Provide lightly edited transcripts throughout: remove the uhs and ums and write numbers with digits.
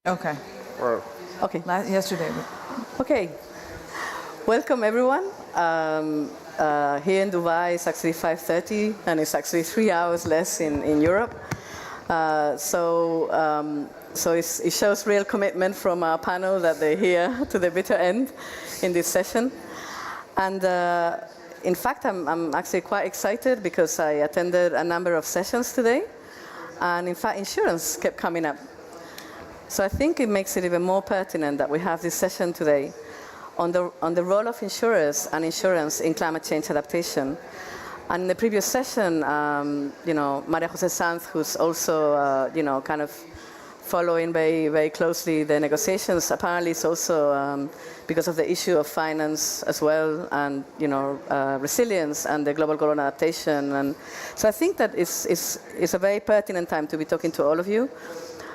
Okay. Or Okay. Yesterday. Okay, welcome everyone. Here in Dubai it's actually 5:30 and it's actually 3 hours less in Europe. So it shows real commitment from our panel that they're here to the bitter end in this session. And in fact, I'm actually quite excited because I attended a number of sessions today. And in fact, insurance kept coming up. So I think it makes it even more pertinent that we have this session today on the role of insurers and insurance in climate change adaptation. And in the previous session, Maria Jose Sanz, who's also, kind of following very, very closely the negotiations, apparently it's also because of the issue of finance as well, and resilience and the global goal on adaptation. And so I think that it's a very pertinent time to be talking to all of you.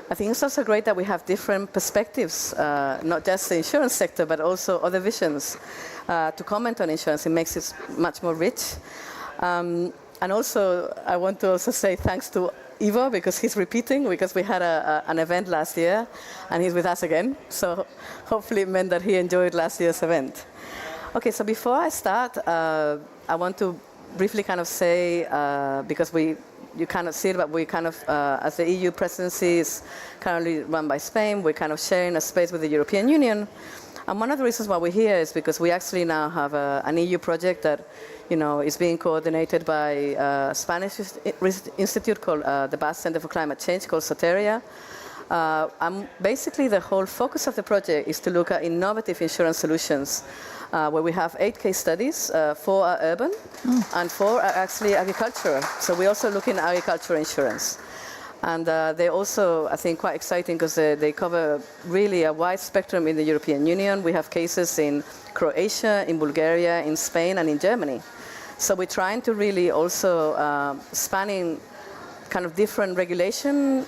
I think it's also great that we have different perspectives, not just the insurance sector, but also other visions to comment on insurance. It makes it much more rich. And also, I want to also say thanks to Ivo, because he's repeating, because we had an event last year, and he's with us again. So hopefully it meant that he enjoyed last year's event. Okay, so before I start, I want to briefly kind of say, because you kind of see it, but we kind of, as the EU presidency is currently run by Spain, we're kind of sharing a space with the European Union. And one of the reasons why we're here is because we actually now have an EU project that, is being coordinated by a Spanish institute called the Basque Center for Climate Change, called Soteria. And basically the whole focus of the project is to look at innovative insurance solutions, where we have 8 case studies. 4 are urban, and 4 are actually agricultural. So we also look in agricultural insurance. And they're also, I think, quite exciting because they cover really a wide spectrum in the European Union. We have cases in Croatia, in Bulgaria, in Spain, and in Germany. So we're trying to really also spanning kind of different regulation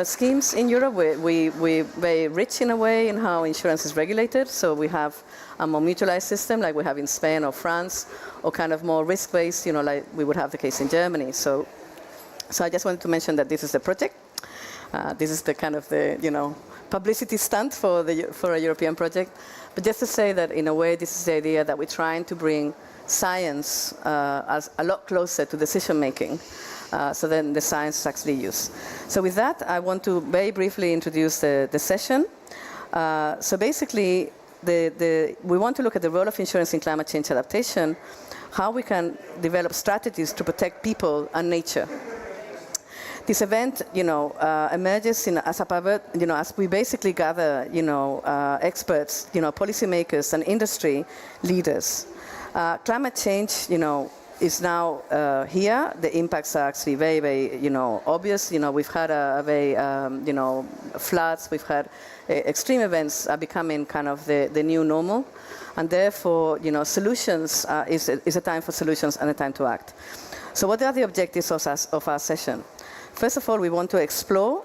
schemes in Europe. We're very rich in a way in how insurance is regulated. So we have a more mutualized system like we have in Spain or France, or kind of more risk-based, like we would have the case in Germany. So I just wanted to mention that this is the project. This is the kind of publicity stunt for a European project. But just to say that in a way, this is the idea that we're trying to bring science as a lot closer to decision making. So then the science is actually used. So with that, I want to very briefly introduce the session. So basically, we want to look at the role of insurance in climate change adaptation, how we can develop strategies to protect people and nature. This event, emerges as a pivot, as we basically gather, experts, policymakers and industry leaders. Climate change, is now here. The impacts are actually very, very, obvious. We've had a very, floods. We've had extreme events are becoming kind of the new normal, and therefore, solutions is a time for solutions and a time to act. So, what are the objectives of our session? First of all, we want to explore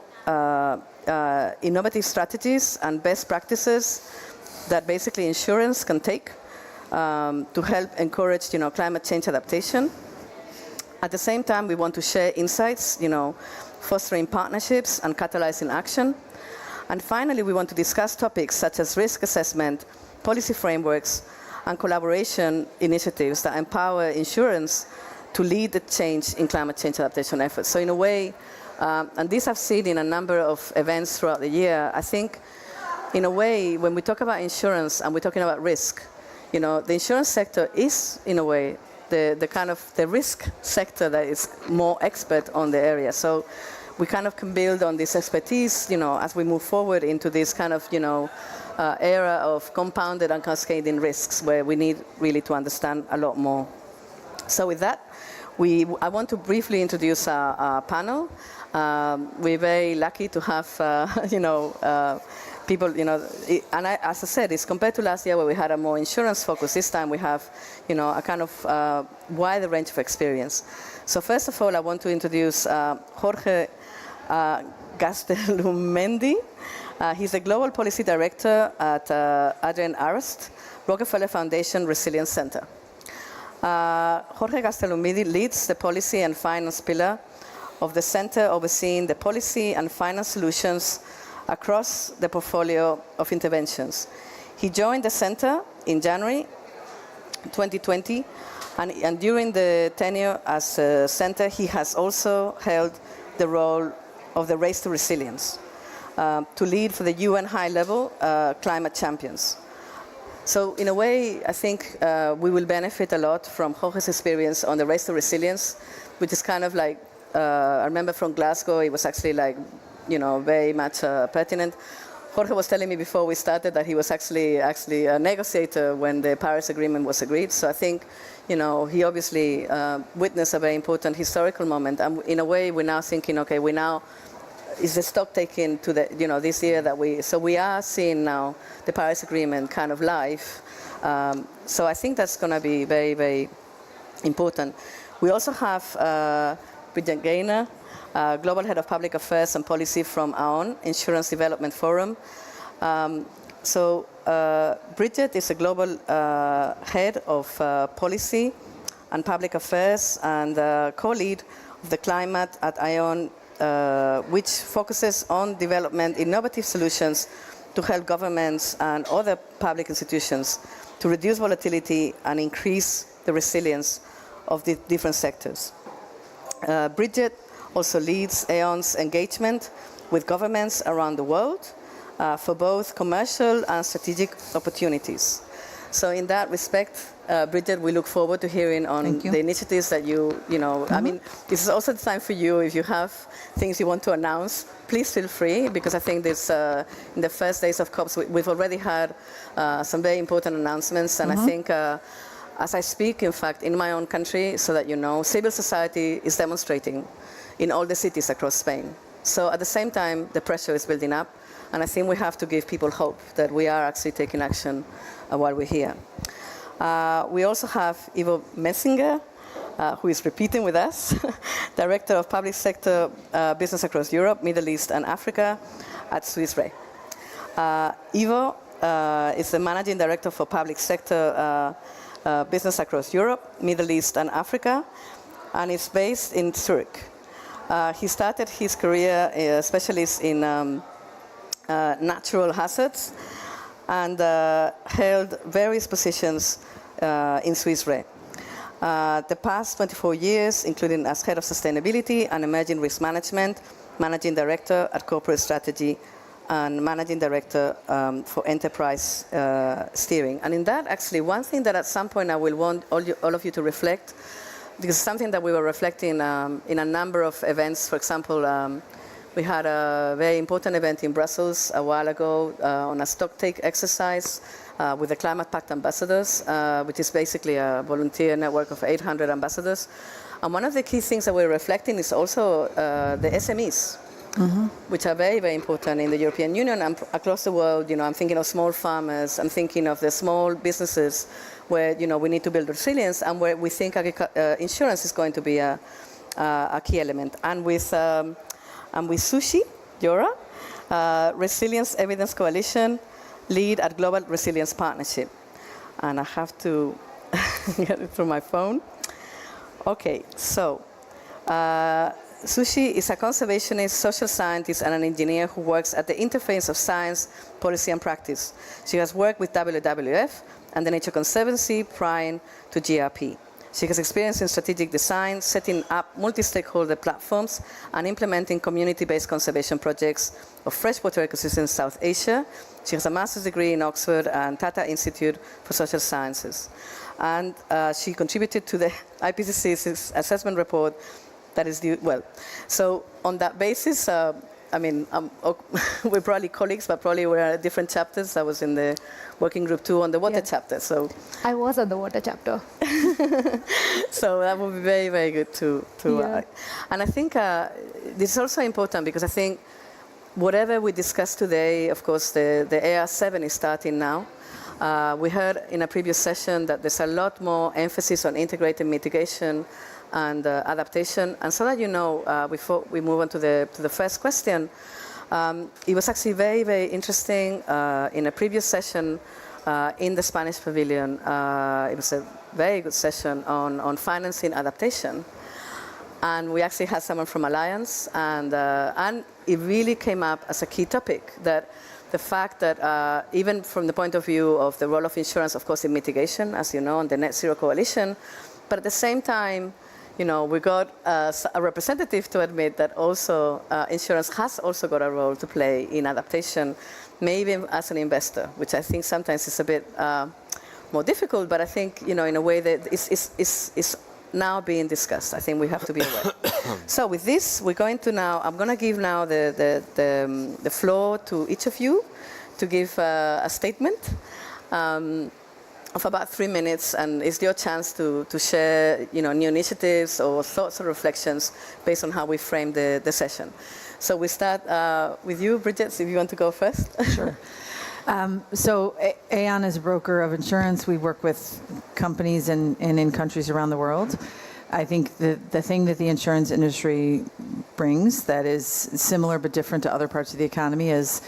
innovative strategies and best practices that basically insurance can take to help encourage, climate change adaptation. At the same time, we want to share insights, fostering partnerships and catalyzing action. And finally, we want to discuss topics such as risk assessment, policy frameworks, and collaboration initiatives that empower insurance to lead the change in climate change adaptation efforts. So in a way, and this I've seen in a number of events throughout the year, I think in a way, when we talk about insurance and we're talking about risk, the insurance sector is, in a way, the kind of the risk sector that is more expert on the area. So we kind of can build on this expertise, as we move forward into this kind of, era of compounded and cascading risks, where we need really to understand a lot more. So with that, I want to briefly introduce our panel. We're very lucky to have, people, and as I said, it's compared to last year where we had a more insurance focus. This time we have, a kind of wider range of experience. So first of all, I want to introduce Jorge Gastelumendi. He's the Global Policy Director at Adrien Arst, Rockefeller Foundation Resilience Center. Jorge Gastelumendi leads the policy and finance pillar of the center overseeing the policy and finance solutions across the portfolio of interventions. He joined the center in January 2020, and during the tenure as a center, he has also held the role of the Race to Resilience, to lead for the UN high-level climate champions. So in a way, I think we will benefit a lot from Jorge's experience on the Race to Resilience, which is kind of like, I remember from Glasgow, it was actually like, very much pertinent. Jorge was telling me before we started that he was actually a negotiator when the Paris Agreement was agreed. So I think, he obviously witnessed a very important historical moment. And in a way, we're now thinking, okay, is the stock taken to the, this year that so we are seeing now the Paris Agreement kind of live. So I think that's going to be very, very important. We also have Bridget Gaynor, Global Head of Public Affairs and Policy from our own Insurance Development Forum. Bridget is a global head of policy and public affairs and co-lead of the climate at ION, which focuses on development innovative solutions to help governments and other public institutions to reduce volatility and increase the resilience of the different sectors. Bridget also leads Aon's engagement with governments around the world for both commercial and strategic opportunities. So in that respect, Bridget, we look forward to hearing on the initiatives that I mean, this is also the time for you, if you have things you want to announce, please feel free, because I think this, in the first days of COPs, we've already had some very important announcements, and I think as I speak, in fact, in my own country, so that civil society is demonstrating in all the cities across Spain. So at the same time, the pressure is building up, and I think we have to give people hope that we are actually taking action while we're here. We also have Ivo Messinger, who is repeating with us, Director of Public Sector Business across Europe, Middle East and Africa at Swiss Re. Ivo is the Managing Director for Public Sector Business across Europe, Middle East and Africa, and is based in Zurich. He started his career as a specialist in natural hazards and held various positions in Swiss Re. The past 24 years, including as Head of Sustainability and Emerging Risk Management, Managing Director at Corporate Strategy, and Managing Director for Enterprise Steering. And in that, actually, one thing that at some point I will want all of you to reflect, because something that we were reflecting in a number of events. For example, we had a very important event in Brussels a while ago on a stocktake exercise with the Climate Pact ambassadors, which is basically a volunteer network of 800 ambassadors. And one of the key things that we're reflecting is also the SMEs, which are very, very important in the European Union and across the world. I'm thinking of small farmers, I'm thinking of the small businesses where, we need to build resilience, and where we think insurance is going to be a key element. And with Sushi Yora, Resilience Evidence Coalition, lead at Global Resilience Partnership. And I have to get it through my phone. Okay, so Sushi is a conservationist, social scientist, and an engineer who works at the interface of science, policy, and practice. She has worked with WWF and the Nature Conservancy prior to GRP. She has experience in strategic design, setting up multi-stakeholder platforms, and implementing community-based conservation projects of freshwater ecosystems in South Asia. She has a master's degree in Oxford and Tata Institute for Social Sciences. And she contributed to the IPCC's assessment report that is due, so on that basis, I mean, we're probably colleagues, but probably we're at different chapters. I was in the working group 2 on the water chapter, so. I was on the water chapter. So that would be very, very good to and I think this is also important, because I think whatever we discuss today, of course, the AR7 is starting now. We heard in a previous session that there's a lot more emphasis on integrated mitigation and adaptation. And so that before we move on to the first question, it was actually very, very interesting in a previous session in the Spanish pavilion. It was a very good session on financing adaptation. And we actually had someone from Alliance, and it really came up as a key topic, that the fact that even from the point of view of the role of insurance, of course, in mitigation, as you know, on the Net Zero Coalition, but at the same time, we got a representative to admit that also insurance has also got a role to play in adaptation, maybe as an investor, which I think sometimes is a bit more difficult, but I think, in a way that is now being discussed. I think we have to be aware. So with this, I'm going to give now the floor to each of you to give a statement of about 3 minutes, and it's your chance to share, new initiatives or thoughts or reflections based on how we frame the session. So we start with you, Bridget, if you want to go first. Sure. So Aon is a broker of insurance. We work with companies and in countries around the world. I think the thing that the insurance industry brings that is similar but different to other parts of the economy is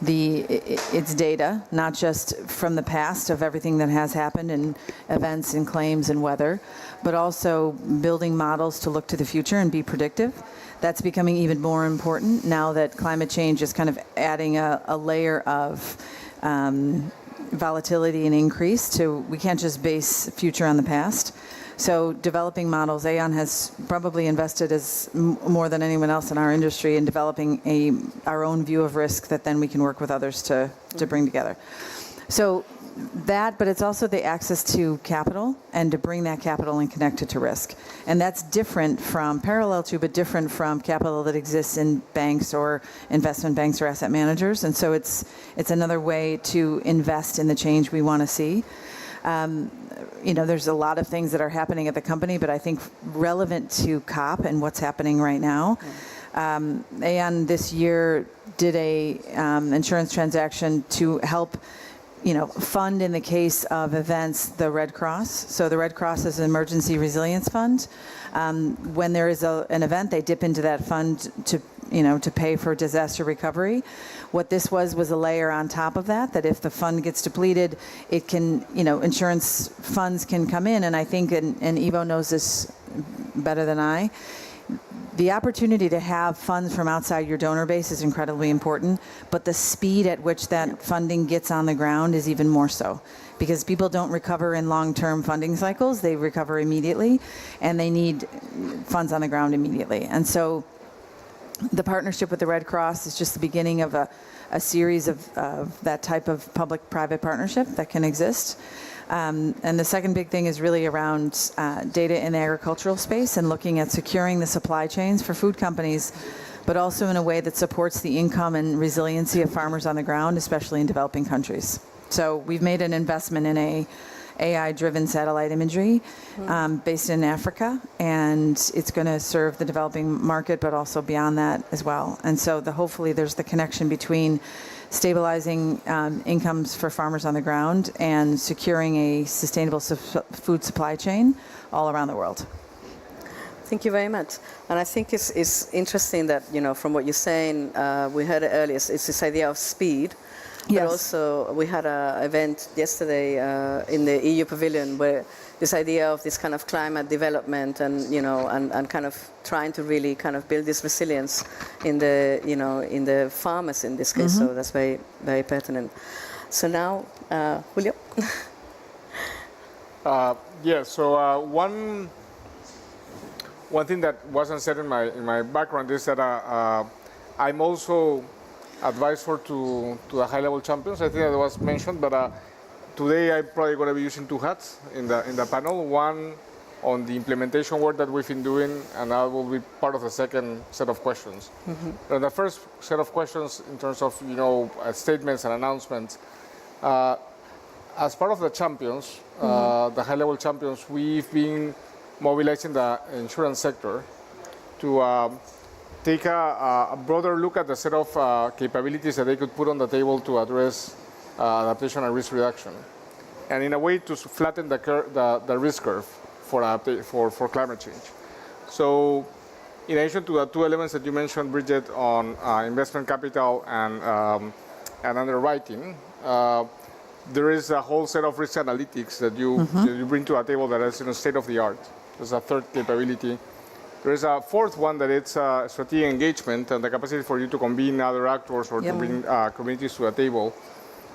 its data, not just from the past of everything that has happened in events and claims and weather, but also building models to look to the future and be predictive. That's becoming even more important now that climate change is kind of adding a layer of volatility and increase to, we can't just base future on the past. So developing models, Aon has probably invested more than anyone else in our industry in developing our own view of risk that then we can work with others to bring together. So that, but it's also the access to capital and to bring that capital and connect it to risk. And that's different from, parallel to, but different from capital that exists in banks or investment banks or asset managers. And so it's another way to invest in the change we want to see. There's a lot of things that are happening at the company, but I think relevant to COP and what's happening right now. Aon this year did a insurance transaction to help fund in the case of events the Red Cross. So the Red Cross is an emergency resilience fund. When there is an event, they dip into that fund to pay for disaster recovery. What this was a layer on top of that if the fund gets depleted, it can, insurance funds can come in. And I think, and Ivo knows this better than I, the opportunity to have funds from outside your donor base is incredibly important, but the speed at which that funding gets on the ground is even more so. Because people don't recover in long-term funding cycles, they recover immediately, and they need funds on the ground immediately. And so the partnership with the Red Cross is just the beginning of a series of that type of public-private partnership that can exist. And the second big thing is really around data in the agricultural space and looking at securing the supply chains for food companies, but also in a way that supports the income and resiliency of farmers on the ground, especially in developing countries. So we've made an investment in a AI-driven satellite imagery based in Africa, and it's going to serve the developing market, but also beyond that as well. And so hopefully there's the connection between stabilizing incomes for farmers on the ground and securing a sustainable food supply chain all around the world. Thank you very much. And I think it's interesting that, from what you're saying, we heard it earlier, it's this idea of speed. But Yes. also, we had an event yesterday in the EU Pavilion where this idea of this kind of climate development and, and kind of trying to really kind of build this resilience in the farmers in this case. So that's very, very pertinent. So now, Julio. So one thing that wasn't said in my background is that I'm also advisor to the high-level champions. I think that was mentioned, but today I'm probably going to be using two hats in the panel. One on the implementation work that we've been doing, and I will be part of the second set of questions. And the first set of questions, in terms of statements and announcements, as part of the champions, the high-level champions, we've been mobilizing the insurance sector to take a broader look at the set of capabilities that they could put on the table to address adaptation and risk reduction, and in a way to flatten the risk curve for climate change. So in addition to the two elements that you mentioned, Bridget, on investment capital and underwriting, there is a whole set of risk analytics that you bring to a table that is state of the art. There's a third capability There is a fourth one that it's strategic engagement and the capacity for you to convene other actors or to bring communities to a table.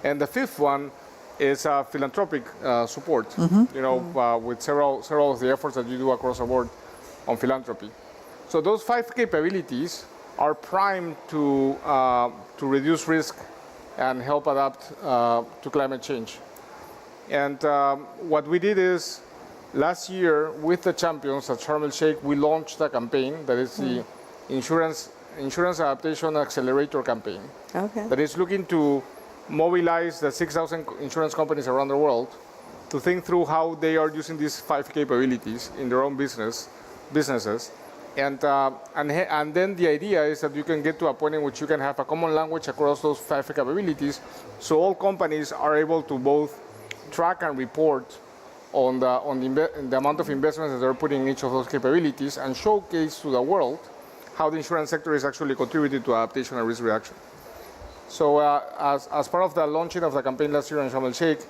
And the fifth one is philanthropic support, with several of the efforts that you do across the board on philanthropy. So those 5 capabilities are primed to reduce risk and help adapt to climate change. And what we did is, last year with the champions at Sharm el-Sheikh, we launched a campaign that is the Insurance Adaptation Accelerator campaign. Okay. That is looking to mobilize the 6,000 insurance companies around the world to think through how they are using these 5 capabilities in their own businesses. And then the idea is that you can get to a point in which you can have a common language across those 5 capabilities, so all companies are able to both track and report on the amount of investments that they're putting in each of those capabilities and showcase to the world how the insurance sector is actually contributing to adaptation and risk reduction. So as part of the launching of the campaign last year in Sharm el-Sheikh,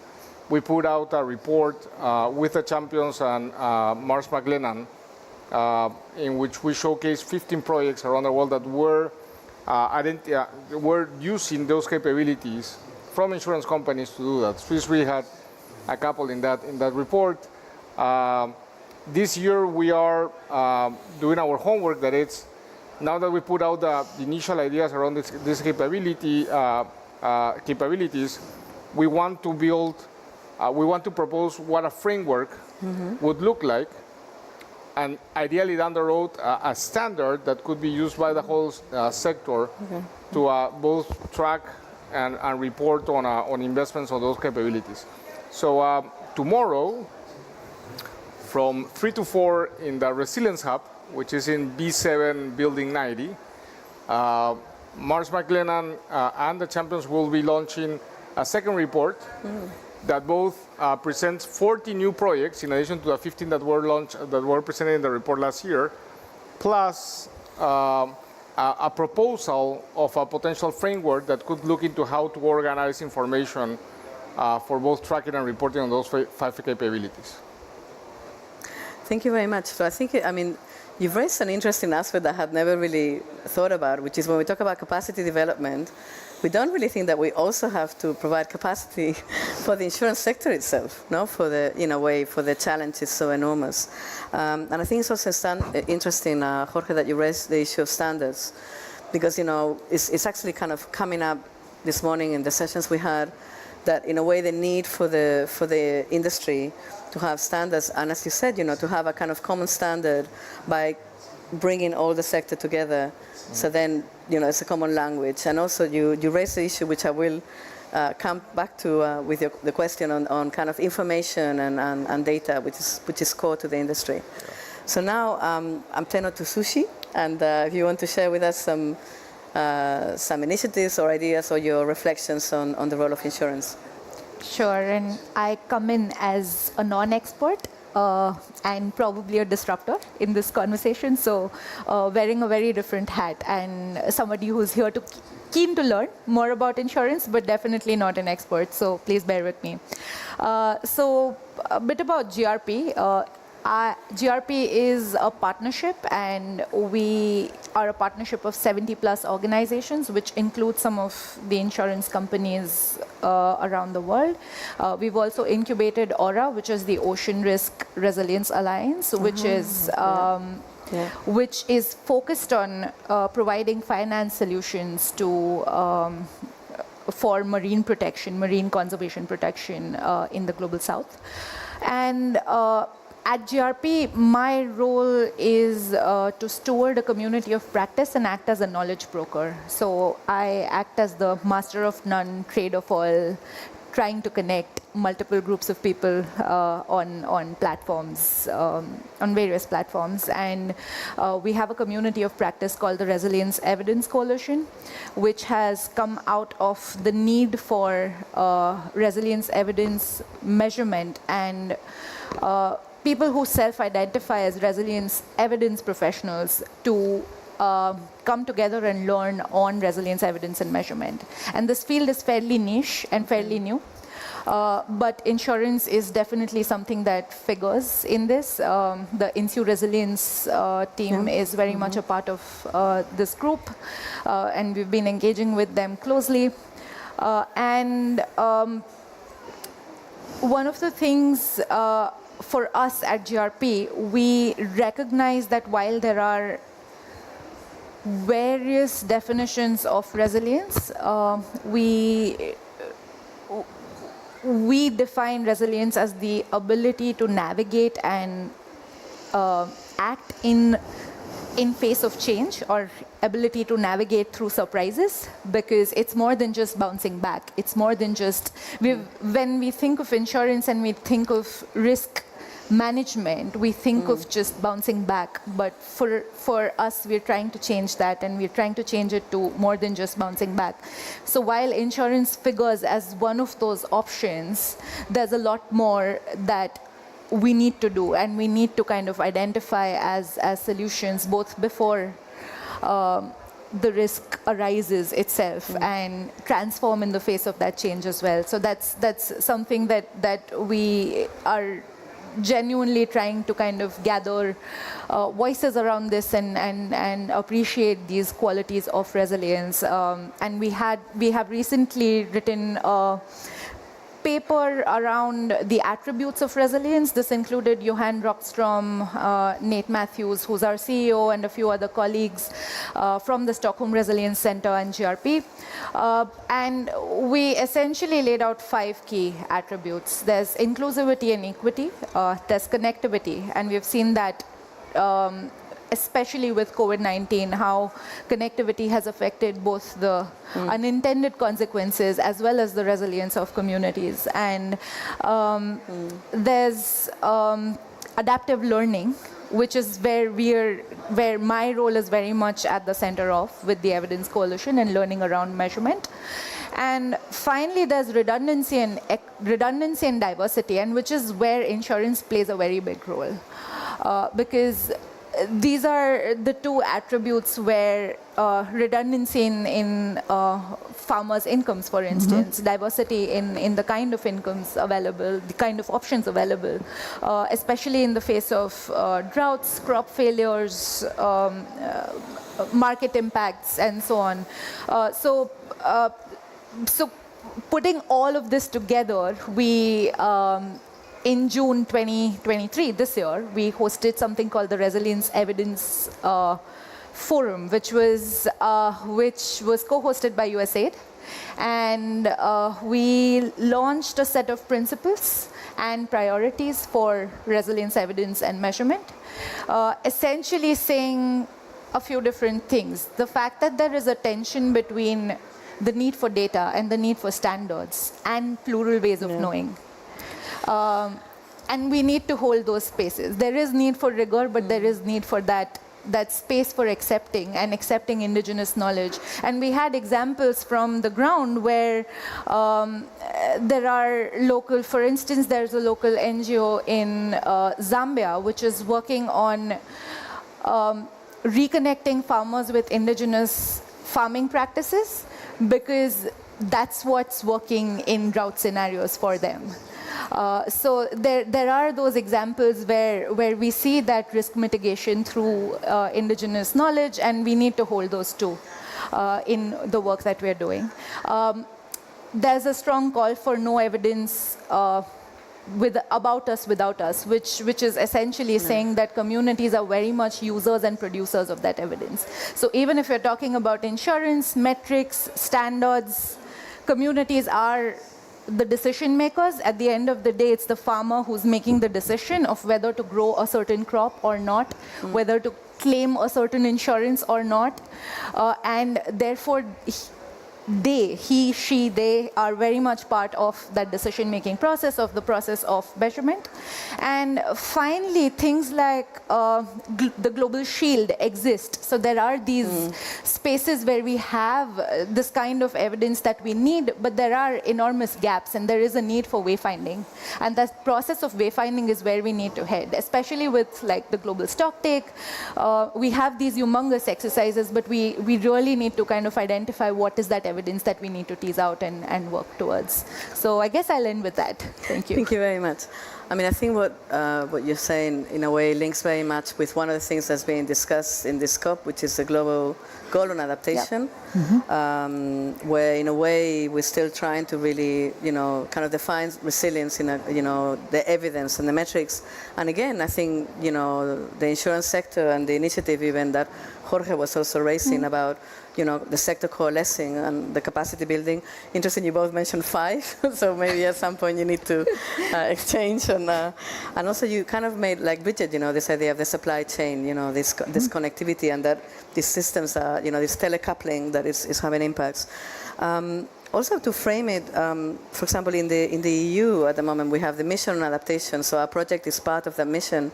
we put out a report with the champions and Marsh McLennan, in which we showcased 15 projects around the world that were using those capabilities from insurance companies to do that. Swiss Re had a couple in that report. This year we are doing our homework. That it's now that we put out the initial ideas around this capabilities, we want to build, we want to propose what a framework would look like, and ideally down the road a standard that could be used by the whole sector to both track and report on investments on those capabilities. So tomorrow, from 3 to 4 in the Resilience Hub, which is in B7 Building 90, Marsh McLennan and the champions will be launching a second report that both presents 40 new projects in addition to the 15 that were presented in the report last year, plus a proposal of a potential framework that could look into how to organize information for both tracking and reporting on those 5 capabilities. Thank you very much. So I think, you've raised an interesting aspect that I had never really thought about, which is when we talk about capacity development, we don't really think that we also have to provide capacity for the insurance sector itself, no? For the challenge is so enormous. And I think it's also interesting, Jorge, that you raised the issue of standards, because it's actually kind of coming up this morning in the sessions we had, that in a way the need for the industry to have standards, and as you said, to have a kind of common standard by bringing all the sector together. So then, it's a common language. And also you raised the issue, which I will come back to with the question on kind of information and data, which is core to the industry. Yeah. So now I'm turning to Sushi, and if you want to share with us some initiatives or ideas or your reflections on the role of insurance. Sure, and I come in as a non-expert and probably a disruptor in this conversation, so wearing a very different hat and somebody who's here keen to learn more about insurance, but definitely not an expert, so please bear with me. So a bit about GRP. GRP is a partnership, and we are a partnership of 70 plus organizations, which includes some of the insurance companies around the world. We've also incubated AURA, which is the Ocean Risk Resilience Alliance, which is focused on providing finance solutions for marine protection, marine conservation protection in the global south. And at GRP, my role is to steward a community of practice and act as a knowledge broker. So I act as the master of none, trade of all, trying to connect multiple groups of people on platforms, on various platforms. And we have a community of practice called the Resilience Evidence Coalition, which has come out of the need for resilience evidence measurement and people who self-identify as resilience evidence professionals to come together and learn on resilience evidence and measurement. And this field is fairly niche and fairly new. But insurance is definitely something that figures in this. The Insure Resilience team is very much a part of this group, and we've been engaging with them closely. One of the things for us at GRP, we recognize that while there are various definitions of resilience, we define resilience as the ability to navigate and act in face of change, or ability to navigate through surprises, because it's more than just bouncing back. It's more than just, when we think of insurance and we think of risk management, we think of just bouncing back. But for us, we're trying to change that, and we're trying to change it to more than just bouncing back. So while insurance figures as one of those options, there's a lot more that we need to do, and we need to kind of identify as solutions both before the risk arises itself, and transform in the face of that change as well. So that's something that we are genuinely trying to kind of gather voices around this and appreciate these qualities of resilience. And we have recently written a paper around the attributes of resilience. This included Johan Rockstrom, Nate Matthews, who's our CEO, and a few other colleagues from the Stockholm Resilience Center and GRP. And we essentially laid out 5 key attributes. There's inclusivity and equity, there's connectivity, and we've seen that especially with COVID-19, how connectivity has affected both the unintended consequences as well as the resilience of communities. And there's adaptive learning, which is where my role is very much at the center of, with the Evidence Coalition and learning around measurement. And finally, there's redundancy and diversity, and which is where insurance plays a very big role, because these are the 2 attributes where redundancy in farmers' incomes, for instance, diversity in the kind of incomes available, the kind of options available, especially in the face of droughts, crop failures, market impacts, and so on. So putting all of this together, we in June 2023, this year, we hosted something called the Resilience Evidence Forum, which was co-hosted by USAID. And we launched a set of principles and priorities for resilience evidence and measurement, essentially saying a few different things. The fact that there is a tension between the need for data and the need for standards and plural ways of knowing. And we need to hold those spaces. There is need for rigor, but there is need for that space for accepting indigenous knowledge. And we had examples from the ground where there are local, for instance, there's a local NGO in Zambia, which is working on reconnecting farmers with indigenous farming practices, because that's what's working in drought scenarios for them. So there are those examples where we see that risk mitigation through indigenous knowledge, and we need to hold those too in the work that we're doing. There's a strong call for no evidence about us without us, which is essentially saying that communities are very much users and producers of that evidence. So even if you're talking about insurance, metrics, standards, communities are the decision makers. At the end of the day, it's the farmer who's making the decision of whether to grow a certain crop or not, whether to claim a certain insurance or not, and therefore he, she, they are very much part of that decision-making process, of the process of measurement. And finally, things like the global shield exist. So there are these spaces where we have this kind of evidence that we need, but there are enormous gaps, and there is a need for wayfinding. And that process of wayfinding is where we need to head, especially with like the global stocktake. We have these humongous exercises, but we really need to kind of identify what is that evidence that we need to tease out and work towards. So I guess I'll end with that. Thank you. Thank you very much. I mean, I think what you're saying, in a way, links very much with one of the things that's being discussed in this COP, which is the global goal on adaptation, where, in a way, we're still trying to really, kind of define resilience in, the evidence and the metrics. And again, I think, the insurance sector and the initiative even that Jorge was also raising about, the sector coalescing and the capacity building. Interesting, you both mentioned 5, so maybe at some point you need to exchange. And also you kind of made, like Bridget, this idea of the supply chain, this connectivity, and that these systems are, this telecoupling that is having impacts. Also to frame it, for example, in the EU at the moment we have the mission on adaptation, so our project is part of that mission,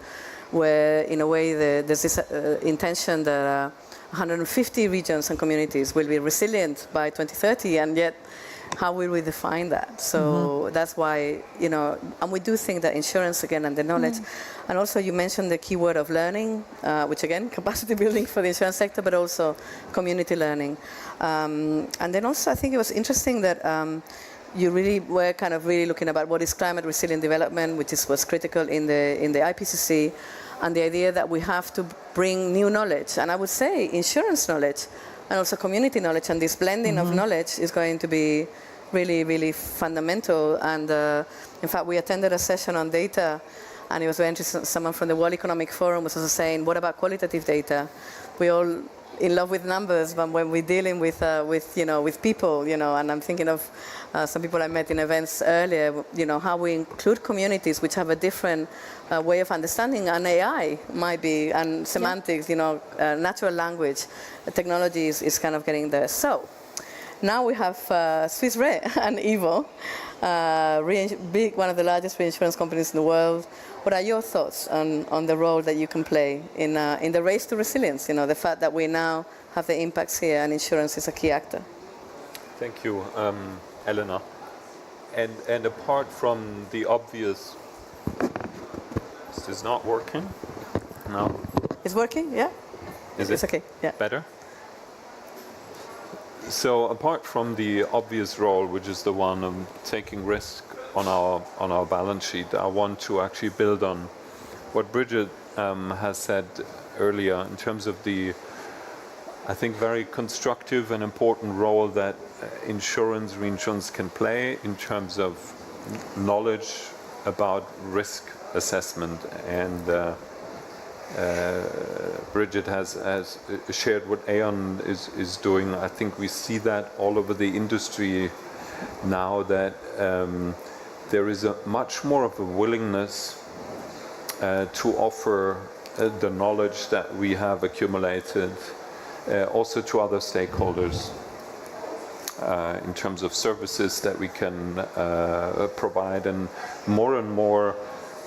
where in a way there's this intention that 150 regions and communities will be resilient by 2030, and yet how will we define that? So that's why, and we do think that insurance, again, and the knowledge, and also you mentioned the keyword of learning, which again, capacity building for the insurance sector, but also community learning. And then also I think it was interesting that you really were kind of really looking about what is climate resilient development, which was critical in the IPCC, and the idea that we have to bring new knowledge. And I would say insurance knowledge and also community knowledge, and this blending of knowledge is going to be really, really fundamental. And in fact, we attended a session on data, and it was very interesting. Someone from the World Economic Forum was also saying, what about qualitative data? We all in love with numbers, but when we're dealing with people, and I'm thinking of some people I met in events earlier, how we include communities which have a different way of understanding, and AI might be, and semantics, natural language, technology is kind of getting there. So now we have Swiss Re and Evo, one of the largest reinsurance companies in the world. What are your thoughts on the role that you can play in the race to resilience? The fact that we now have the impacts here, and insurance is a key actor. Thank you, Elena. And apart from the obvious, is this not working? No. It's working, yeah? It's okay, yeah. Better? So apart from the obvious role, which is the one of taking risk on our balance sheet, I want to actually build on what Bridget has said earlier in terms of the, I think, very constructive and important role that reinsurance can play in terms of knowledge about risk assessment. And Bridget has shared what Aon is doing. I think we see that all over the industry now, that there is a much more of a willingness to offer the knowledge that we have accumulated also to other stakeholders in terms of services that we can provide, and more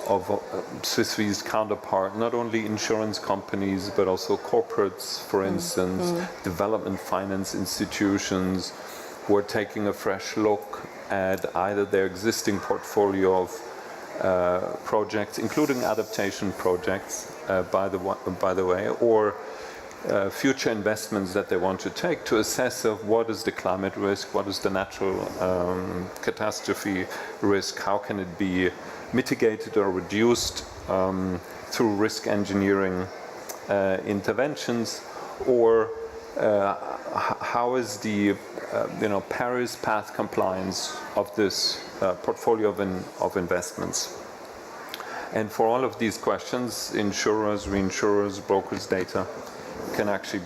of Swiss Re's counterpart, not only insurance companies but also corporates, for instance, development finance institutions, who are taking a fresh look at either their existing portfolio of projects, including adaptation projects, by the way, or future investments that they want to take, to assess of what is the climate risk, what is the natural catastrophe risk, how can it be mitigated or reduced through risk engineering interventions, or how is the Paris path compliance of this portfolio of investments. And for all of these questions, insurers, reinsurers, brokers' data can actually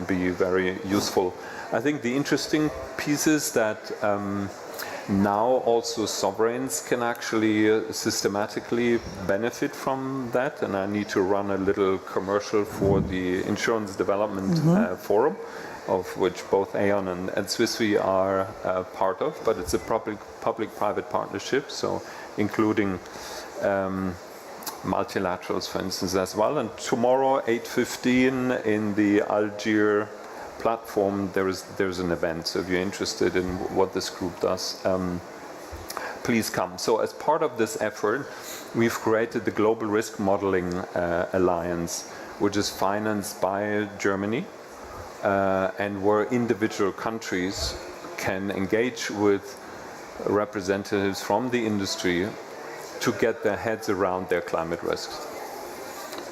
be very useful. I think the interesting piece is that now also sovereigns can actually systematically benefit from that, and I need to run a little commercial for the Insurance Development Forum, of which both Aon and Swiss Re are part of, but it's a public-private partnership, so including multilaterals, for instance, as well. And tomorrow, 8:15, in the Algiers platform, there's an event. So if you're interested in what this group does, please come. So as part of this effort, we've created the Global Risk Modeling Alliance, which is financed by Germany, and where individual countries can engage with representatives from the industry to get their heads around their climate risks.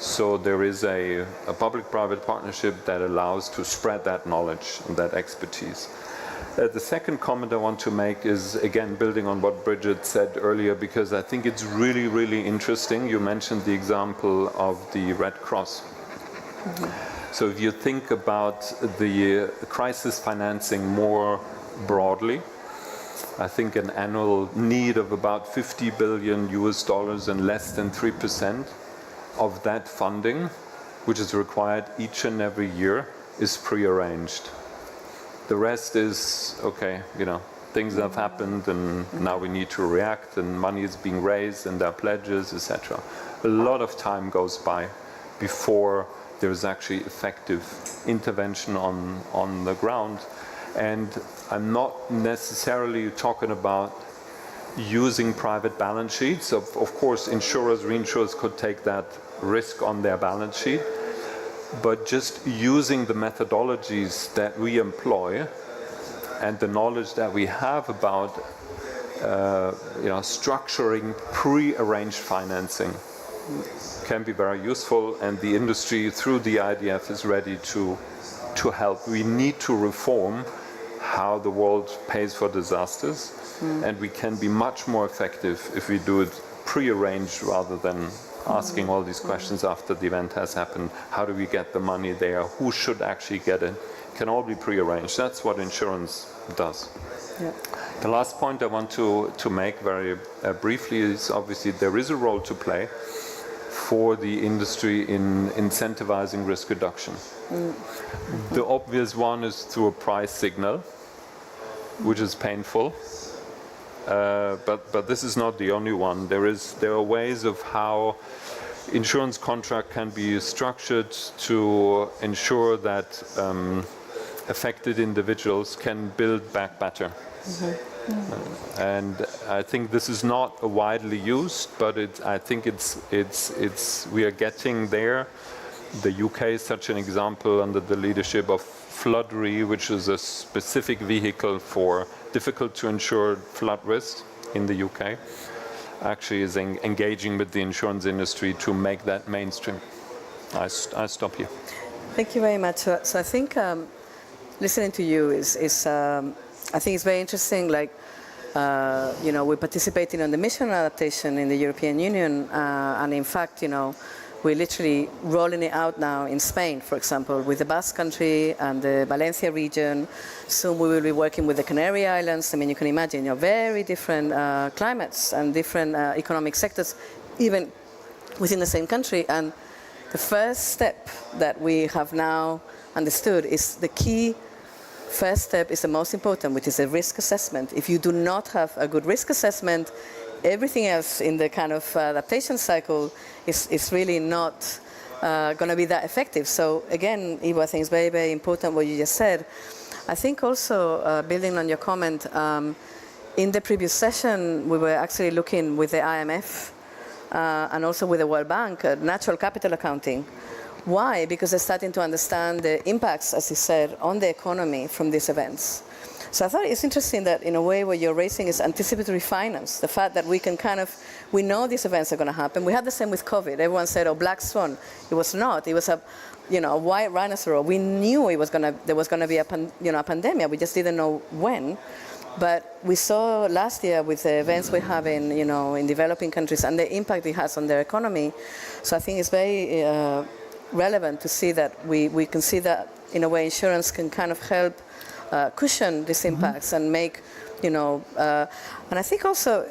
So there is a public-private partnership that allows to spread that knowledge and that expertise. The second comment I want to make is, again, building on what Bridget said earlier, because I think it's really, really interesting. You mentioned the example of the Red Cross. So if you think about the crisis financing more broadly, I think an annual need of about $50 billion and less than 3% of that funding, which is required each and every year, is prearranged. The rest is, okay, things have happened and now we need to react and money is being raised and there are pledges, etc. A lot of time goes by before there is actually effective intervention on the ground. And I'm not necessarily talking about using private balance sheets. Of course, insurers, reinsurers could take that risk on their balance sheet. But just using the methodologies that we employ and the knowledge that we have about structuring pre-arranged financing can be very useful, and the industry through the IDF is ready to help. We need to reform how the world pays for disasters, and we can be much more effective if we do it pre-arranged rather than asking all these questions after the event has happened. How do we get the money there? Who should actually get it? It can all be pre-arranged. That's what insurance does. Yeah. The last point I want to make very briefly is obviously there is a role to play for the industry in incentivizing risk reduction. The obvious one is through a price signal, which is painful. But this is not the only one. There are ways of how insurance contract can be structured to ensure that affected individuals can build back better. And I think this is not widely used, but I think we are getting there. The UK is such an example under the leadership of Flood-Re, which is a specific vehicle for difficult to insure flood risk in the UK, actually is engaging with the insurance industry to make that mainstream. I stop here. Thank you very much. So I think listening to you I think it's very interesting. We're participating on the mission adaptation in the European Union, and in fact, we're literally rolling it out now in Spain, for example, with the Basque Country and the Valencia region. Soon we will be working with the Canary Islands. I mean, you can imagine, very different climates and different economic sectors, even within the same country. And the first step that we have now understood is the key first step is the most important, which is a risk assessment. If you do not have a good risk assessment, everything else in the kind of adaptation cycle is really not going to be that effective. So again, Ivo, I think it's very, very important what you just said. I think also, building on your comment, in the previous session, we were actually looking with the IMF and also with the World Bank at natural capital accounting. Why? Because they're starting to understand the impacts, as you said, on the economy from these events. So I thought it's interesting that in a way what you're raising is anticipatory finance, the fact that we can we know these events are going to happen. We had the same with COVID. Everyone said, oh, black swan. It was not. It was a white rhinoceros. We knew there was going to be a pandemic. We just didn't know when. But we saw last year with the events we have in developing countries and the impact it has on their economy. So I think it's very relevant to see that we can see that in a way insurance can kind of help cushion these impacts and make, and I think also...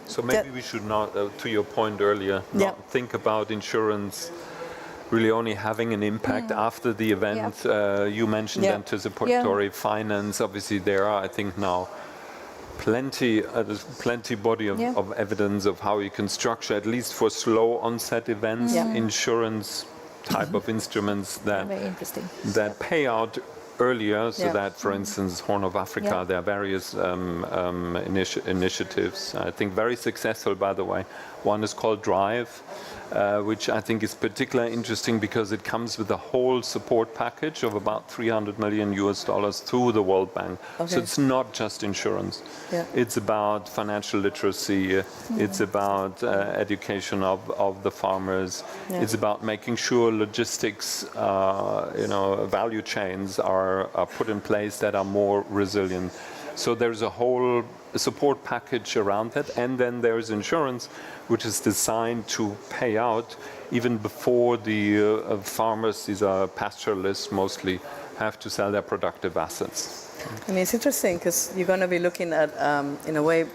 So maybe we should not, to your point earlier, not think about insurance really only having an impact after the event. You mentioned anticipatory finance. Obviously there are, I think now, plenty body of evidence of how you can structure, at least for slow onset events, insurance type of instruments that pay out earlier, so Yeah. that, for instance, Horn of Africa, Yeah. there are various initiatives, I think very successful, by the way. One is called Drive, which I think is particularly interesting because it comes with a whole support package of about $300 million through the World Bank. Okay. So it's not just insurance. Yeah. It's about financial literacy. It's about education of the farmers. Yeah. It's about making sure logistics, value chains are put in place that are more resilient. So there's a whole support package around that, and then there's insurance, which is designed to pay out even before the farmers, these are pastoralists mostly, have to sell their productive assets. I mean, it's interesting because you're going to be looking at, in a way,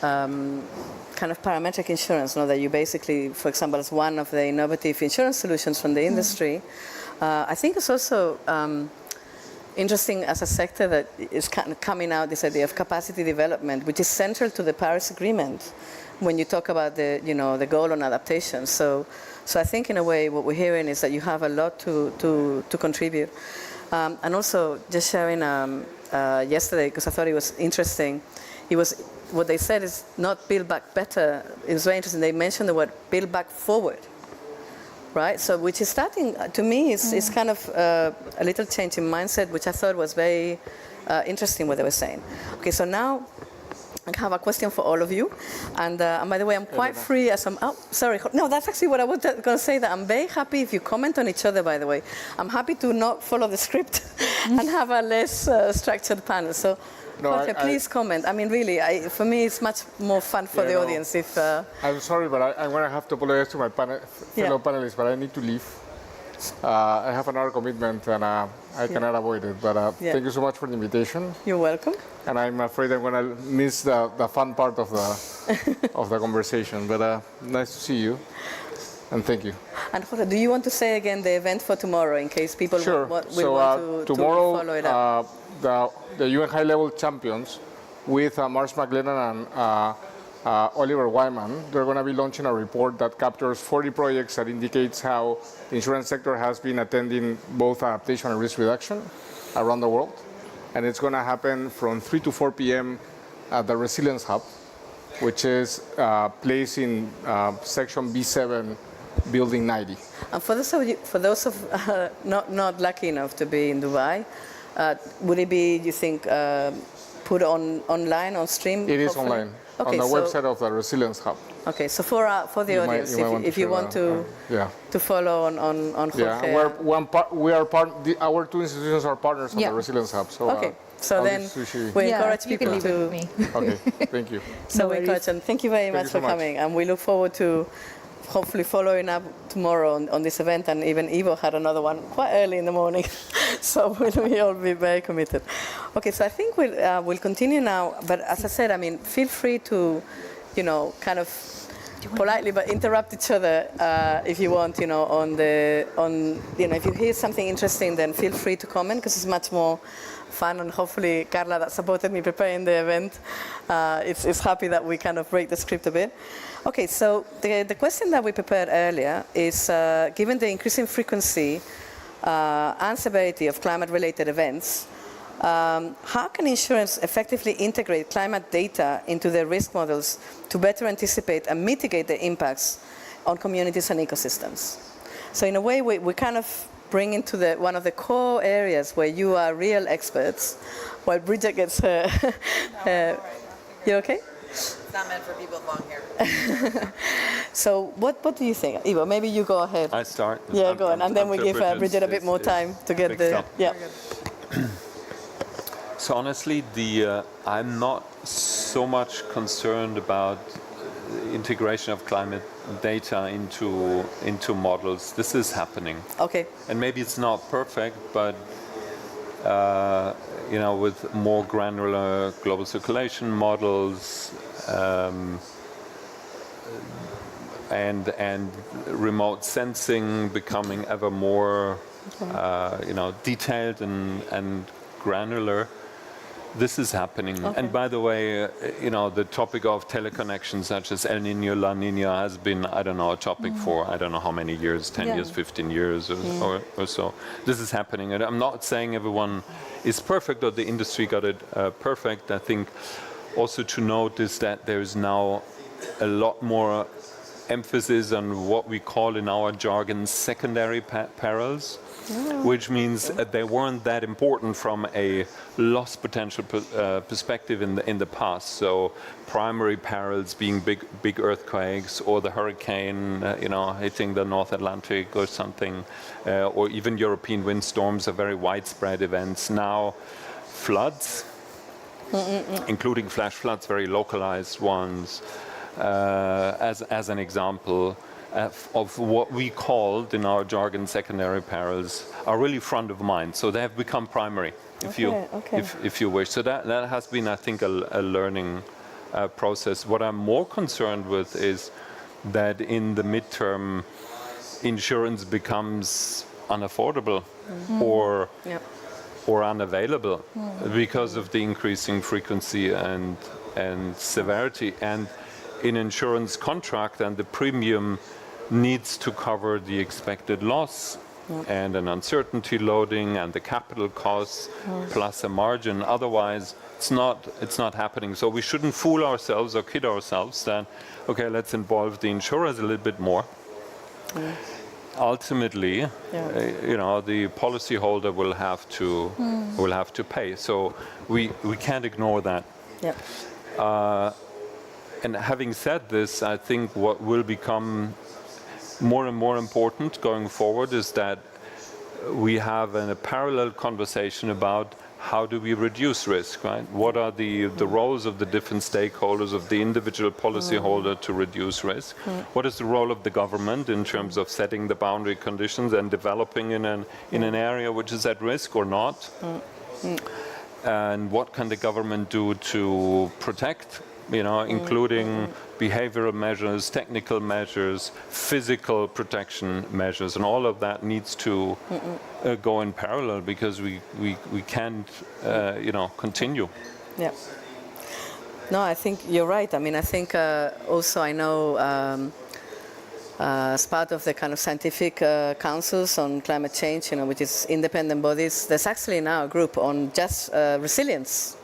kind of parametric insurance, that you basically, for example, as one of the innovative insurance solutions from the industry. I think it's also interesting as a sector that is kind of coming out, this idea of capacity development, which is central to the Paris Agreement when you talk about the goal on adaptation. So I think in a way what we're hearing is that you have a lot to contribute. And also just sharing yesterday, because I thought it was interesting, what they said is not build back better. It was very interesting. They mentioned the word build back forward. Right, so which is starting, to me, is kind of a little change in mindset, which I thought was very interesting what they were saying. Okay, so now I have a question for all of you. And by the way, I'm quite free as I'm, sorry, no, that's actually what I was going to say, that I'm very happy if you comment on each other, by the way. I'm happy to not follow the script and have a less structured panel. So No, Jorge, please comment. I mean, really, for me, it's much more fun for the audience if... I'm sorry, but I'm going to have to apologize to my fellow panelists, but I need to leave. I have another commitment, and I cannot avoid it. But thank you so much for the invitation. You're welcome. And I'm afraid I'm going to miss the fun part of the conversation. But nice to see you, and thank you. And Jorge, do you want to say again the event for tomorrow, in case people Sure. want to tomorrow, follow it up? The UN high-level champions with Marsh McLennan and Oliver Wyman, they're going to be launching a report that captures 40 projects that indicates how the insurance sector has been attending both adaptation and risk reduction around the world. And it's going to happen from 3 to 4 p.m. at the Resilience Hub, which is placed in section B7, building 90. And for those of not lucky enough to be in Dubai, would it be, you think, put online, on stream? It is hopefully? online, okay, on the website of the Resilience Hub. Okay, so for the audience, if you want to follow on Jorge. Yeah, our two institutions are partners of the Resilience Hub. So, okay, so then we encourage people to... me. Okay, thank you. So we encourage, and thank you very much for coming, and we look forward to hopefully following up tomorrow on this event, and even Ivo had another one quite early in the morning, so we'll all be very committed. Okay, so I think we'll continue now, but as I said, I mean, feel free to, kind of politely, but interrupt each other if you want, if you hear something interesting, then feel free to comment, because it's much more fun, and hopefully Carla, that supported me preparing the event, is happy that we kind of break the script a bit. Okay, so the question that we prepared earlier is, given the increasing frequency and severity of climate-related events, how can insurance effectively integrate climate data into their risk models to better anticipate and mitigate the impacts on communities and ecosystems? So in a way, we kind of bring into one of the core areas where you are real experts, while Bridget gets her... You okay? It's not meant for people with long hair. So what do you think? Ivo, maybe you go ahead. I start? Yeah, go on. And then we give Bridget a bit more time to get the... Yeah. So honestly, I'm not so much concerned about integration of climate data into models. This is happening. Okay. And maybe it's not perfect, but with more granular global circulation models and remote sensing becoming ever more detailed and granular, this is happening. And by the way, the topic of teleconnections such as El Nino, La Nina has been, I don't know, a topic for I don't know how many years, 10 years, 15 years or so. This is happening. And I'm not saying everyone is perfect or the industry got it perfect. I think also to note is that there is now a lot more emphasis on what we call in our jargon secondary perils, which means they weren't that important from a loss potential perspective in the past. So primary perils being big earthquakes or the hurricane, hitting the North Atlantic or something, or even European windstorms are very widespread events. Now, floods, including flash floods, very localized ones, as an example of what we called in our jargon secondary perils are really front of mind. So they have become primary, if you wish. So that has been, I think, a learning process. What I'm more concerned with is that in the midterm, insurance becomes unaffordable or unavailable because of the increasing frequency and severity. And in insurance contract, and the premium needs to cover the expected loss and an uncertainty loading and the capital costs plus a margin. Otherwise, it's not happening. So we shouldn't fool ourselves or kid ourselves that, okay, let's involve the insurers a little bit more. Ultimately, the policyholder will have to pay. So we can't ignore that. And having said this, I think what will become more and more important going forward is that we have a parallel conversation about how do we reduce risk, right? What are the roles of the different stakeholders, of the individual policyholder to reduce risk? What is the role of the government in terms of setting the boundary conditions and developing in an area which is at risk or not? And what can the government do to protect, including behavioral measures, technical measures, physical protection measures, and all of that needs to go in parallel because we can't, continue. Yeah. No, I think you're right. I mean, I think also I know as part of the kind of scientific councils on climate change, which is independent bodies, there's actually now a group on just resilience.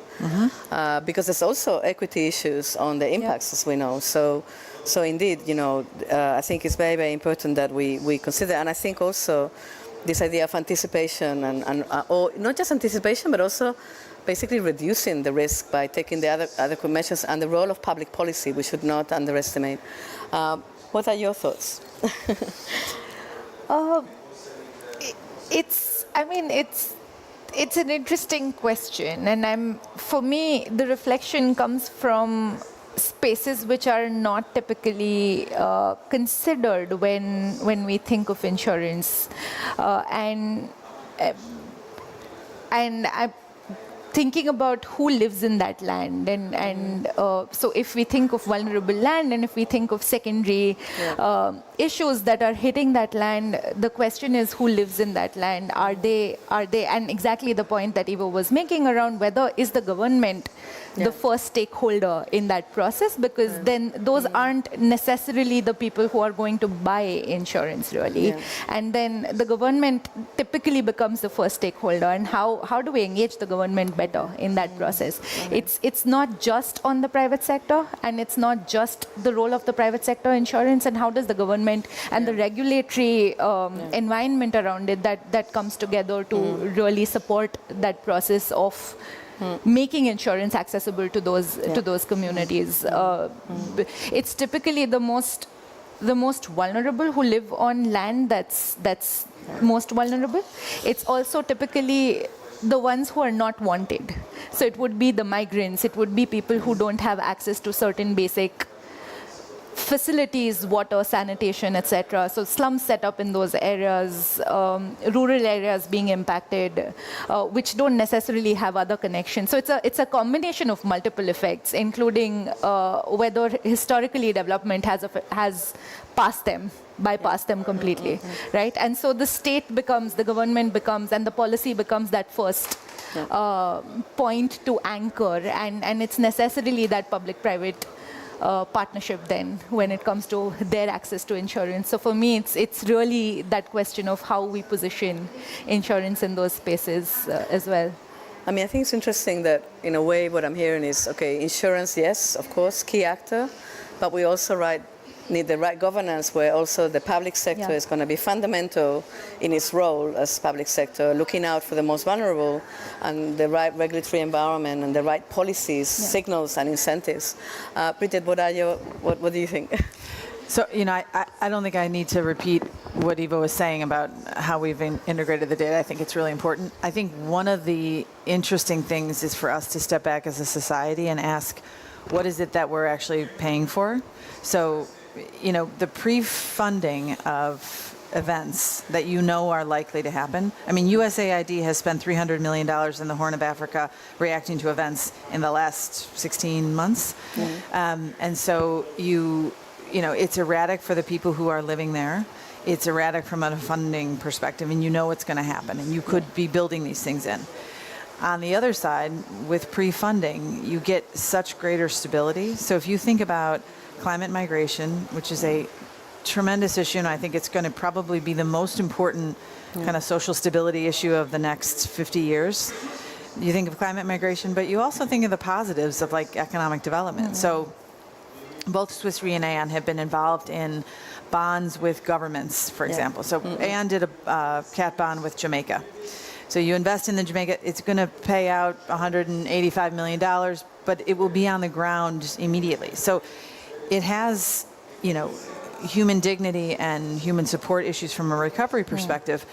Because there's also equity issues on the impacts, as we know. So indeed, I think it's very, very important that we consider. And I think also this idea of anticipation or not just anticipation, but also basically reducing the risk by taking the adequate measures, and the role of public policy we should not underestimate. What are your thoughts? It's an interesting question, and for me, the reflection comes from spaces which are not typically considered when we think of insurance, and I'm thinking about who lives in that land, and so if we think of vulnerable land, and if we think of secondary issues that are hitting that land, the question is who lives in that land. Are they, and exactly the point that Ivo was making around whether is the government the first stakeholder in that process, because then those aren't necessarily the people who are going to buy insurance really. And then the government typically becomes the first stakeholder, and how do we engage the government better in that process? It's not just on the private sector, and it's not just the role of the private sector insurance, and how does the government and the regulatory environment around it that comes together to really support that process of making insurance accessible to those communities. It's typically the most vulnerable who live on land that's most vulnerable. It's also typically the ones who are not wanted. So it would be the migrants, it would be people who don't have access to certain basic facilities, water, sanitation, etc. So slums set up in those areas, rural areas being impacted, which don't necessarily have other connections. So it's a combination of multiple effects, including whether historically development has bypassed them completely, right? And so the state becomes, the government becomes, and the policy becomes that first point to anchor, and it's necessarily that public-private partnership then when it comes to their access to insurance. So for me, it's really that question of how we position insurance in those spaces as well. I mean, I think it's interesting that, in a way, what I'm hearing is, okay, insurance, yes, of course, key actor, but we also need the right governance where also the public sector is going to be fundamental in its role as public sector, looking out for the most vulnerable, and the right regulatory environment and the right policies, signals and incentives. Bridget, what do you think? So, I don't think I need to repeat what Ivo was saying about how we've integrated the data. I think it's really important. I think one of the interesting things is for us to step back as a society and ask, what is it that we're actually paying for? So, the pre-funding of events that are likely to happen. I mean, USAID has spent $300 million in the Horn of Africa reacting to events in the last 16 months. And so it's erratic for the people who are living there. It's erratic from a funding perspective, and what's going to happen, and you could be building these things in. On the other side, with pre-funding, you get such greater stability. So if you think about climate migration, which is a tremendous issue, and I think it's going to probably be the most important kind of social stability issue of the next 50 years. You think of climate migration, but you also think of the positives of economic development. So both Swiss Re and Aon have been involved in bonds with governments, for example. So Aon did a cat bond with Jamaica. So you invest in the Jamaica, it's going to pay out $185 million, but it will be on the ground immediately. So it has, human dignity and human support issues from a recovery perspective,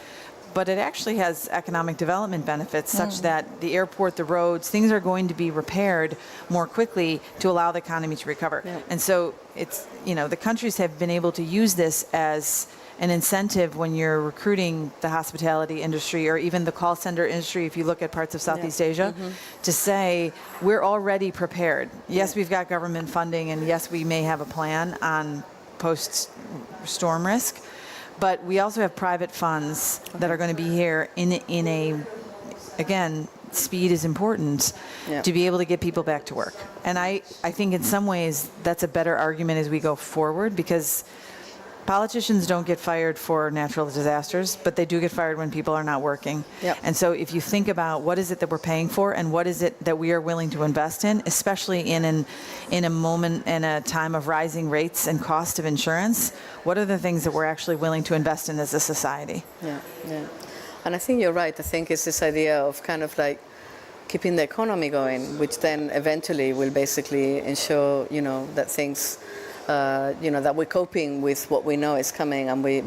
but it actually has economic development benefits such that the airport, the roads, things are going to be repaired more quickly to allow the economy to recover. And so it's, the countries have been able to use this as an incentive when you're recruiting the hospitality industry or even the call center industry, if you look at parts of Southeast Asia, to say, we're already prepared. Yes, we've got government funding, and yes, we may have a plan on post-storm risk, but we also have private funds that are going to be here in a, again, speed is important to be able to get people back to work. And I think in some ways that's a better argument as we go forward, because politicians don't get fired for natural disasters, but they do get fired when people are not working. And so if you think about what is it that we're paying for and what is it that we are willing to invest in, especially in a moment, in a time of rising rates and cost of insurance, what are the things that we're actually willing to invest in as a society? And I think you're right. I think it's this idea of kind of keeping the economy going, which then eventually will basically ensure, that things that we're coping with what we know is coming, and we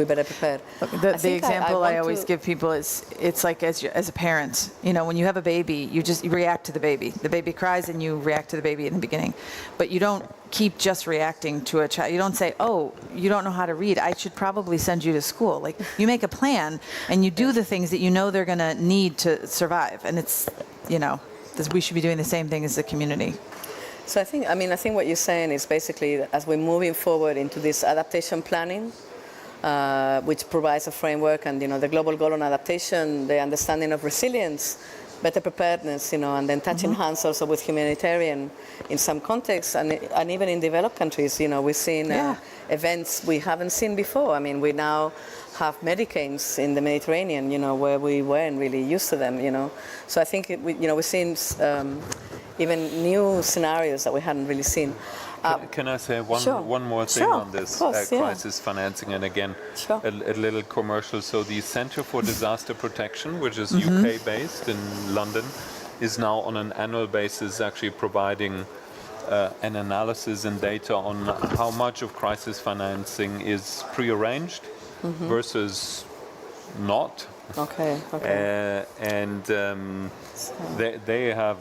better prepare. The example I always give people is, it's like as a parent, when you have a baby, you react to the baby. The baby cries and you react to the baby in the beginning. But you don't keep just reacting to a child. You don't say, oh, you don't know how to read, I should probably send you to school. You make a plan and you do the things that they're going to need to survive. And it's, we should be doing the same thing as the community. So I think what you're saying is basically, as we're moving forward into this adaptation planning, which provides a framework, and the global goal on adaptation, the understanding of resilience, better preparedness, and then touching hands also with humanitarian in some contexts, and even in developed countries, we're seeing events we haven't seen before. I mean, we now have hurricanes in the Mediterranean, where we weren't really used to them, So I think we're seeing even new scenarios that we hadn't really seen. Can I say one more thing on this crisis financing? And again, a little commercial. So the Center for Disaster Protection, which is UK-based in London, is now on an annual basis actually providing an analysis and data on how much of crisis financing is pre-arranged versus not. And they have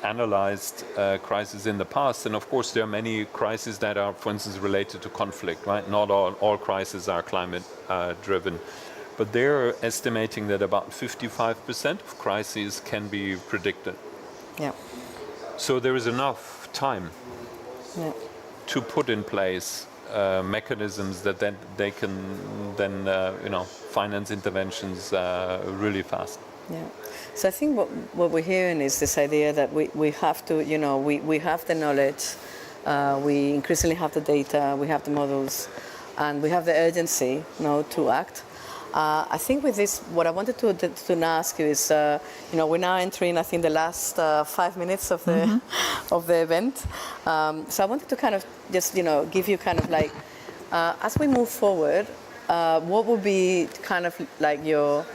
analyzed crises in the past, and of course there are many crises that are, for instance, related to conflict, right? Not all crises are climate driven, but they're estimating that about 55% of crises can be predicted. So there is enough time to put in place mechanisms that then they can then finance interventions really fast. Yeah. So I think what we're hearing is this idea that we have to, we have the knowledge, we increasingly have the data, we have the models, and we have the urgency, to act. I think with this, what I wanted to ask you is, we're now entering, I think, the last 5 minutes of the of the event. So I wanted to kind of just, give you kind of like, as we move forward, what would be kind of like your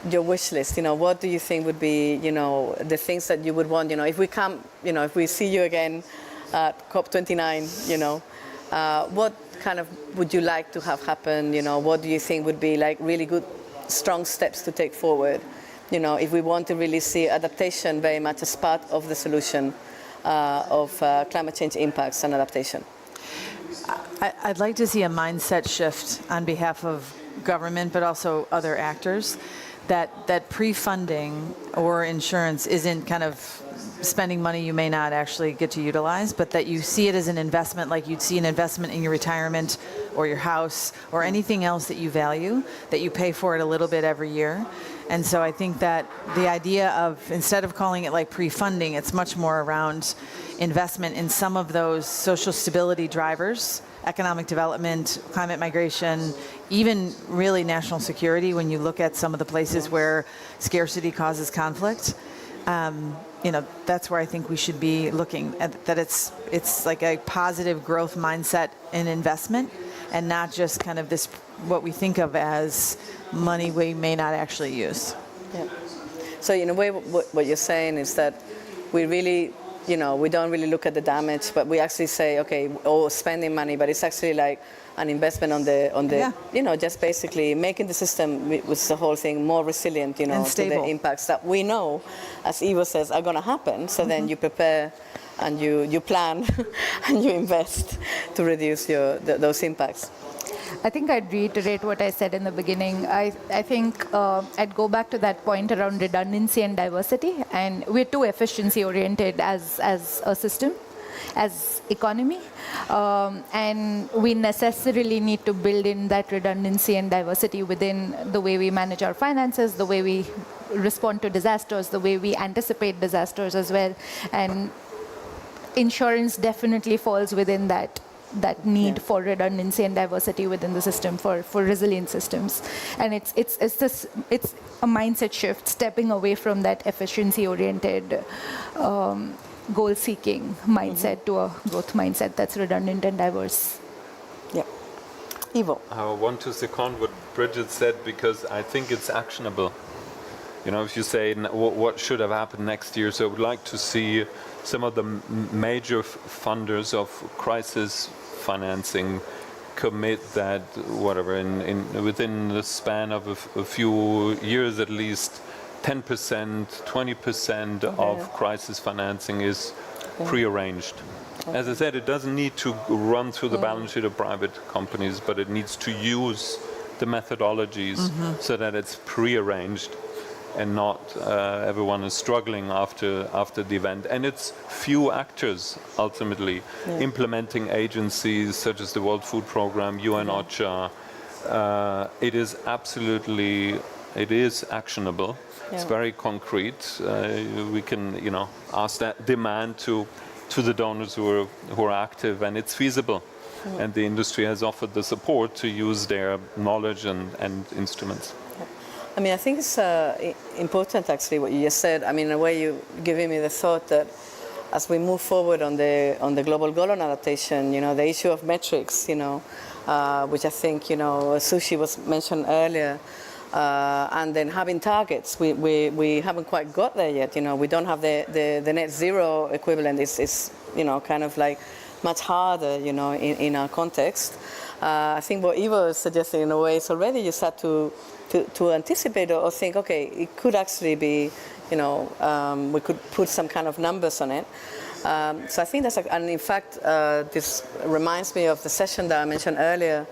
wish list? What do you think would be, the things that you would want? If we come, if we see you again at COP29, what kind of would you like to have happen? What do you think would be like really good, strong steps to take forward? If we want to really see adaptation very much as part of the solution of climate change impacts and adaptation. I'd like to see a mindset shift on behalf of government, but also other actors, that pre-funding or insurance isn't kind of spending money you may not actually get to utilize, but that you see it as an investment, like you'd see an investment in your retirement or your house or anything else that you value, that you pay for it a little bit every year. And so I think that the idea of, instead of calling it like pre-funding, it's much more around investment in some of those social stability drivers, economic development, climate migration, even really national security. When you look at some of the places where scarcity causes conflict, that's where I think we should be looking at, that it's like a positive growth mindset in investment, and not just kind of this, what we think of as money we may not actually use. Yeah. So in a way, what you're saying is that we really, we don't really look at the damage, but we actually say, okay, spending money, but it's actually like an investment on the, just basically making the system, which is the whole thing, more resilient, to the impacts that we know, as Ivo says, are going to happen. So then you prepare and you plan and you invest to reduce those impacts. I think I'd reiterate what I said in the beginning. I think I'd go back to that point around redundancy and diversity. And we're too efficiency oriented as a system, as economy. And we necessarily need to build in that redundancy and diversity within the way we manage our finances, the way we respond to disasters, the way we anticipate disasters as well. And insurance definitely falls within that need for redundancy and diversity within the system for resilient systems. And it's a mindset shift, stepping away from that efficiency oriented goal-seeking mindset to a growth mindset that's redundant and diverse. Yeah. Ivo. I want to second what Bridget said, because I think it's actionable. If you say what should have happened next year, so I would like to see some of the major funders of crisis financing commit that, within the span of a few years at least, 10%, 20% of crisis financing is prearranged. As I said, it doesn't need to run through the balance sheet of private companies, but it needs to use the methodologies so that it's prearranged and not everyone is struggling after the event. And it's few actors ultimately implementing agencies such as the World Food Programme, UN OCHA. It is actionable. It's very concrete. We can, ask that demand to the donors who are active, and it's feasible. And the industry has offered the support to use their knowledge and instruments. I mean, I think it's important, actually, what you just said. I mean, in a way, you're giving me the thought that as we move forward on the global goal on adaptation, the issue of metrics, which I think, Sushi was mentioned earlier, and then having targets. We haven't quite got there yet. We don't have the net zero equivalent. It's kind of like much harder, in our context. I think what Ivo is suggesting, in a way, is already you start to anticipate or think, okay, it could actually be, we could put some kind of numbers on it. So I think and in fact, this reminds me of the session that I mentioned earlier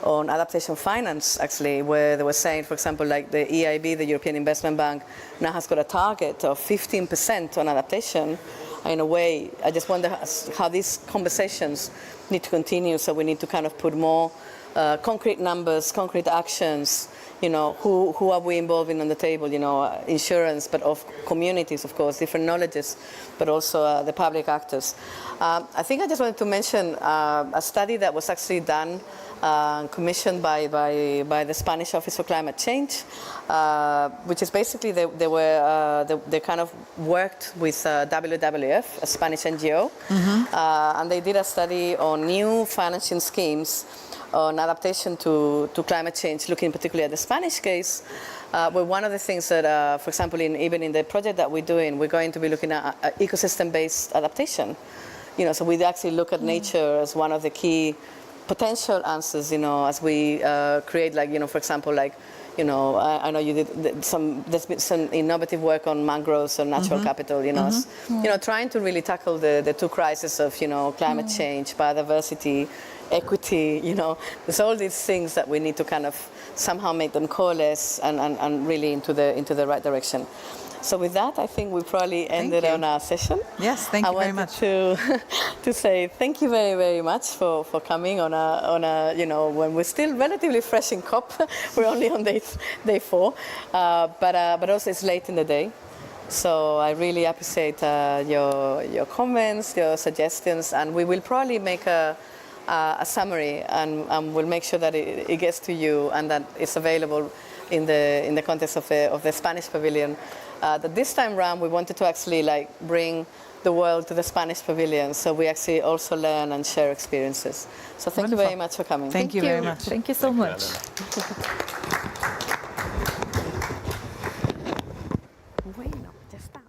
on adaptation finance, actually, where they were saying, for example, like the EIB, the European Investment Bank, now has got a target of 15% on adaptation. In a way, I just wonder how these conversations need to continue, so we need to kind of put more concrete numbers, concrete actions. Who are we involving on the table? Insurance, but of communities, of course, different knowledges, but also the public actors. I think I just wanted to mention a study that was actually done, commissioned by the Spanish Office for Climate Change, which is basically they kind of worked with WWF, a Spanish NGO, and they did a study on new financing schemes on adaptation to climate change, looking particularly at the Spanish case, where one of the things that, for example, even in the project that we're doing, we're going to be looking at ecosystem-based adaptation. So we actually look at nature as one of the key potential answers, as we create, for example, I know you did there's been some innovative work on mangroves or natural capital, trying to really tackle the two crises of, climate change, biodiversity, equity, there's all these things that we need to kind of somehow make them coalesce and really into the right direction. So with that, I think we probably ended on our session. Yes, thank you very much. I wanted to say thank you very, very much for coming on a when we're still relatively fresh in COP. We're only on day 4, but also it's late in the day. So I really appreciate your comments, your suggestions, and we will probably make a summary, and we'll make sure that it gets to you and that it's available in the context of the Spanish Pavilion. That this time round we wanted to actually bring the world to the Spanish Pavilion, so we actually also learn and share experiences. So thank you very much for coming. Thank you very much. Thank you so much. Bueno, ya está.